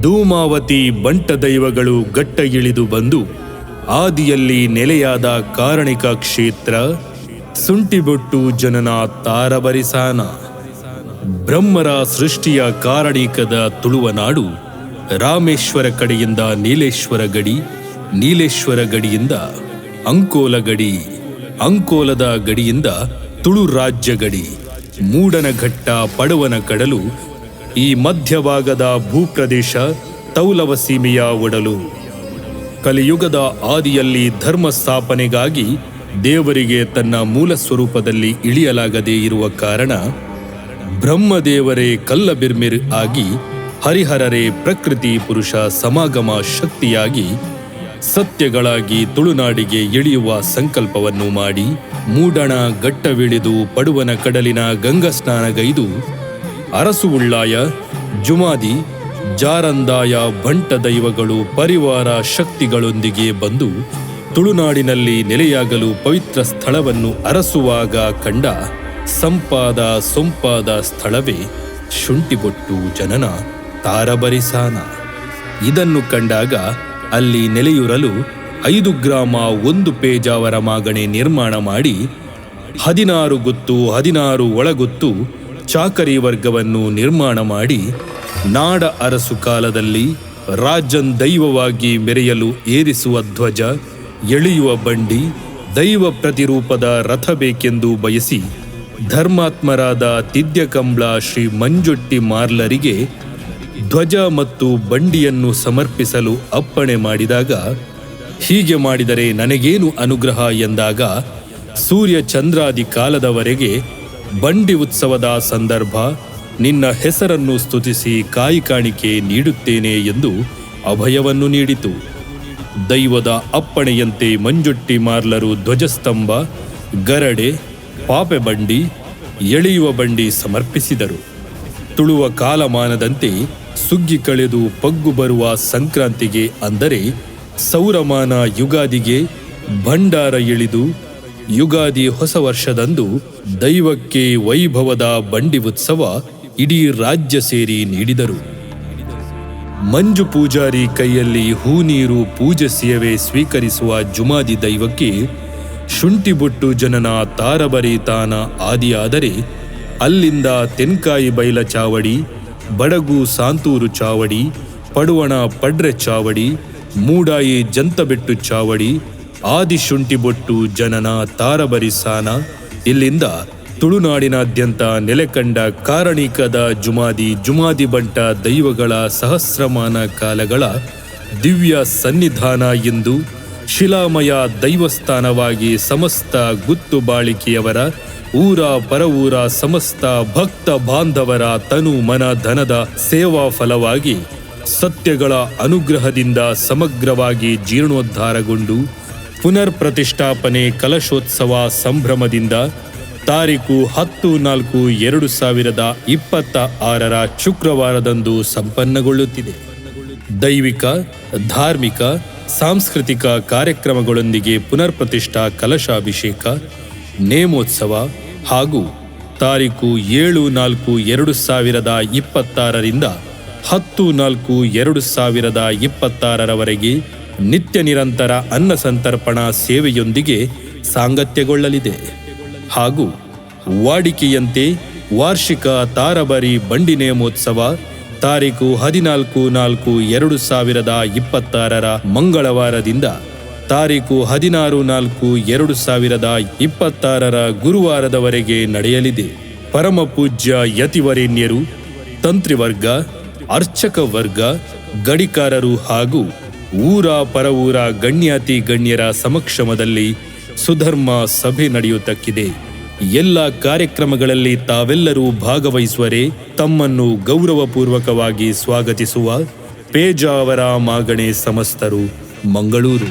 ಧೂಮಾವತಿ ಬಂಟ ದೈವಗಳು ಗಟ್ಟ ಇಳಿದು ಬಂದು ಆದಿಯಲ್ಲಿ ನೆಲೆಯಾದ ಕಾರಣಿಕ ಕ್ಷೇತ್ರ ಸುಂಟಿಬೊಟ್ಟು ಜನನ ತಾರಬರಿಸಾನ. ಬ್ರಹ್ಮರ ಸೃಷ್ಟಿಯ ಕಾರಣಿಕದ ತುಳುವನಾಡು. ರಾಮೇಶ್ವರ ಕಡೆಯಿಂದ ನೀಲೇಶ್ವರ ಗಡಿ, ನೀಲೇಶ್ವರ ಗಡಿಯಿಂದ ಅಂಕೋಲ ಗಡಿ, ಅಂಕೋಲದ ಗಡಿಯಿಂದ ತುಳು ರಾಜ್ಯ ಗಡಿ, ಮೂಡನಘಟ್ಟ, ಪಡವನ ಕಡಲು, ಈ ಮಧ್ಯಭಾಗದ ಭೂಪ್ರದೇಶ ತೌಲವ ಸೀಮೆಯ ಒಡಲು. ಕಲಿಯುಗದ ಆದಿಯಲ್ಲಿ ಧರ್ಮ ಸ್ಥಾಪನೆಗಾಗಿ ದೇವರಿಗೆ ತನ್ನ ಮೂಲ ಸ್ವರೂಪದಲ್ಲಿ ಇಳಿಯಲಾಗದೇ ಇರುವ ಕಾರಣ ಬ್ರಹ್ಮದೇವರೇ ಕಲ್ಲಬಿರ್ಮಿರ್ ಆಗಿ, ಹರಿಹರರೇ ಪ್ರಕೃತಿ ಪುರುಷ ಸಮಾಗಮ ಶಕ್ತಿಯಾಗಿ ಸತ್ಯಗಳಾಗಿ ತುಳುನಾಡಿಗೆ ಇಳಿಯುವ ಸಂಕಲ್ಪವನ್ನು ಮಾಡಿ ಮೂಡಣ ಗಟ್ಟವಿಳಿದು ಪಡುವನ ಕಡಲಿನ ಗಂಗಸ್ನಾನಗೈದು ಅರಸು ಉಳ್ಳಾಯ, ಜುಮಾದಿ, ಜಾರಂದಾಯ ಬಂಟ ದೈವಗಳು ಪರಿವಾರ ಶಕ್ತಿಗಳೊಂದಿಗೆ ಬಂದು ತುಳುನಾಡಿನಲ್ಲಿ ನೆಲೆಯಾಗಲು ಪವಿತ್ರ ಸ್ಥಳವನ್ನು ಅರಸುವಾಗ ಕಂಡ ಸಂಪಾದ ಸೊಂಪಾದ ಸ್ಥಳವೇ ಶುಂಠಿಬೊಟ್ಟು ಜನನ ತಾರಬರಿಸಾನ. ಇದನ್ನು ಕಂಡಾಗ ಅಲ್ಲಿ ನೆಲೆಯುರಲು 5 ಗ್ರಾಮ 1 ಪೇಜಾವರ ಮಾಗಣೆ ನಿರ್ಮಾಣ ಮಾಡಿ 16 ಗುತ್ತು 16 ಒಳಗುತ್ತು ಚಾಕರಿ ವರ್ಗವನ್ನು ನಿರ್ಮಾಣ ಮಾಡಿ ನಾಡ ಅರಸು ಕಾಲದಲ್ಲಿ ರಾಜನ್ ದೈವವಾಗಿ ಮೆರೆಯಲು ಏರಿಸುವ ಧ್ವಜ, ಎಳೆಯುವ ಬಂಡಿ, ದೈವ ಪ್ರತಿರೂಪದ ರಥ ಬೇಕೆಂದು ಬಯಸಿ ಧರ್ಮಾತ್ಮರಾದ ತಿದ್ಯಕಂಬ್ಳ ಶ್ರೀ ಮಂಜೊಟ್ಟಿ ಮಾರ್ಲರಿಗೆ ಧ್ವಜ ಮತ್ತು ಬಂಡಿಯನ್ನು ಸಮರ್ಪಿಸಲು ಅಪ್ಪಣೆ ಮಾಡಿದಾಗ, ಹೀಗೆ ಮಾಡಿದರೆ ನನಗೇನು ಅನುಗ್ರಹ ಎಂದಾಗ, ಸೂರ್ಯ ಚಂದ್ರಾದಿ ಕಾಲದವರೆಗೆ ಬಂಡಿ ಉತ್ಸವದ ಸಂದರ್ಭ ನಿನ್ನ ಹೆಸರನ್ನು ಸ್ತುತಿಸಿ ಕಾಯಿ ಕಾಣಿಕೆ ನೀಡುತ್ತೇನೆ ಎಂದು ಅಭಯವನ್ನು ನೀಡಿತು. ದೈವದ ಅಪ್ಪಣೆಯಂತೆ ಮಂಜೊಟ್ಟಿ ಮಾರ್ಲರು ಧ್ವಜಸ್ತಂಭ, ಗರಡೆ, ಪಾಪೆ ಬಂಡಿ, ಎಳೆಯುವ ಬಂಡಿ ಸಮರ್ಪಿಸಿದರು. ತುಳುವ ಕಾಲಮಾನದಂತೆ ಸುಗ್ಗಿ ಕಳೆದು ಪಗ್ಗು ಬರುವ ಸಂಕ್ರಾಂತಿಗೆ, ಅಂದರೆ ಸೌರಮಾನ ಯುಗಾದಿಗೆ ಭಂಡಾರ ಇಳಿದು ಯುಗಾದಿ ಹೊಸ ವರ್ಷದಂದು ದೈವಕ್ಕೆ ವೈಭವದ ಬಂಡಿ ಉತ್ಸವ ಇಡೀ ರಾಜ್ಯ ಸೇರಿ ನೀಡಿದರು. ಮಂಜು ಪೂಜಾರಿ ಕೈಯಲ್ಲಿ ಹೂನೀರು ಪೂಜೆ ಸೇವೆ ಸ್ವೀಕರಿಸುವ ಜುಮಾದಿ ದೈವಕ್ಕೆ ಶುಂಠಿಬೊಟ್ಟು ಜನನ ತಾರಬರಿತಾನ ಆದಿಯಾದರೆ, ಅಲ್ಲಿಂದ ತೆನ್ಕಾಯಿ ಬೈಲ ಚಾವಡಿ, ಬಡಗು ಸಾಂತೂರು ಚಾವಡಿ, ಪಡುವಣ ಪಡ್ರೆ ಚಾವಡಿ, ಮೂಡಾಯಿ ಜಂತಬೆಟ್ಟು ಚಾವಡಿ, ಆದಿ ಶುಂಠಿಬೊಟ್ಟು ಜನನ ತಾರಬರಿಸಾನ, ಇಲ್ಲಿಂದ ತುಳುನಾಡಿನಾದ್ಯಂತ ನೆಲೆಕಂಡ ಕಾರಣಿಕದ ಜುಮಾದಿ ಬಂಟ ದೈವಗಳ ಸಹಸ್ರಮಾನ ಕಾಲಗಳ ದಿವ್ಯ ಸನ್ನಿಧಾನ ಎಂದು ಶಿಲಾಮಯ ದೈವಸ್ಥಾನವಾಗಿ ಸಮಸ್ತ ಗುತ್ತು ಬಾಳಿಕೆಯವರ ಊರ ಪರವೂರ ಸಮಸ್ತ ಭಕ್ತ ಬಾಂಧವರ ತನು ಮನ ಧನದ ಸೇವಾ ಫಲವಾಗಿ ಸತ್ಯಗಳ ಅನುಗ್ರಹದಿಂದ ಸಮಗ್ರವಾಗಿ ಜೀರ್ಣೋದ್ಧಾರಗೊಂಡು ಪುನರ್ ಪ್ರತಿಷ್ಠಾಪನೆ ಕಲಶೋತ್ಸವ ಸಂಭ್ರಮದಿಂದ ತಾರೀಕು 10/4/2026 ಶುಕ್ರವಾರದಂದು ಸಂಪನ್ನಗೊಳ್ಳುತ್ತಿದೆ. ದೈವಿಕ, ಧಾರ್ಮಿಕ, ಸಾಂಸ್ಕೃತಿಕ ಕಾರ್ಯಕ್ರಮಗಳೊಂದಿಗೆ ಪುನರ್ ಪ್ರತಿಷ್ಠಾ ಕಲಶಾಭಿಷೇಕ, ನೇಮೋತ್ಸವ ಹಾಗೂ ತಾರೀಕು 7/4/2026ರಿಂದ 10/4/2026 ನಿತ್ಯ ನಿರಂತರ ಅನ್ನ ಸಂತರ್ಪಣಾ ಸೇವೆಯೊಂದಿಗೆ ಸಾಂಗತ್ಯಗೊಳ್ಳಲಿದೆ. ಹಾಗೂ ವಾಡಿಕೆಯಂತೆ ವಾರ್ಷಿಕ ತಾರಬರಿ ಬಂಡಿ ನೇಮೋತ್ಸವ ತಾರೀಕು 14/4/2026 ಮಂಗಳವಾರದಿಂದ ತಾರೀಕು 16/4/2026 ಗುರುವಾರದವರೆಗೆ ನಡೆಯಲಿದೆ. ಪರಮ ಪೂಜ್ಯ ಯತಿವರೇಣ್ಯರು, ತಂತ್ರಿವರ್ಗ, ಅರ್ಚಕ ವರ್ಗ, ಗಡಿಕಾರರು ಹಾಗೂ ಊರ ಪರವೂರ ಗಣ್ಯಾತಿ ಗಣ್ಯರ ಸಮಕ್ಷಮದಲ್ಲಿ ಸುಧರ್ಮ ಸಭೆ ನಡೆಯುತ್ತಕ್ಕಿದೆ. ಎಲ್ಲ ಕಾರ್ಯಕ್ರಮಗಳಲ್ಲಿ ತಾವೆಲ್ಲರೂ ಭಾಗವಹಿಸುವರೆ ತಮ್ಮನ್ನು ಗೌರವಪೂರ್ವಕವಾಗಿ ಸ್ವಾಗತಿಸುವ ಪೇಜಾವರ ಮಾಗಣೆ ಸಮಸ್ತರು, ಮಂಗಳೂರು.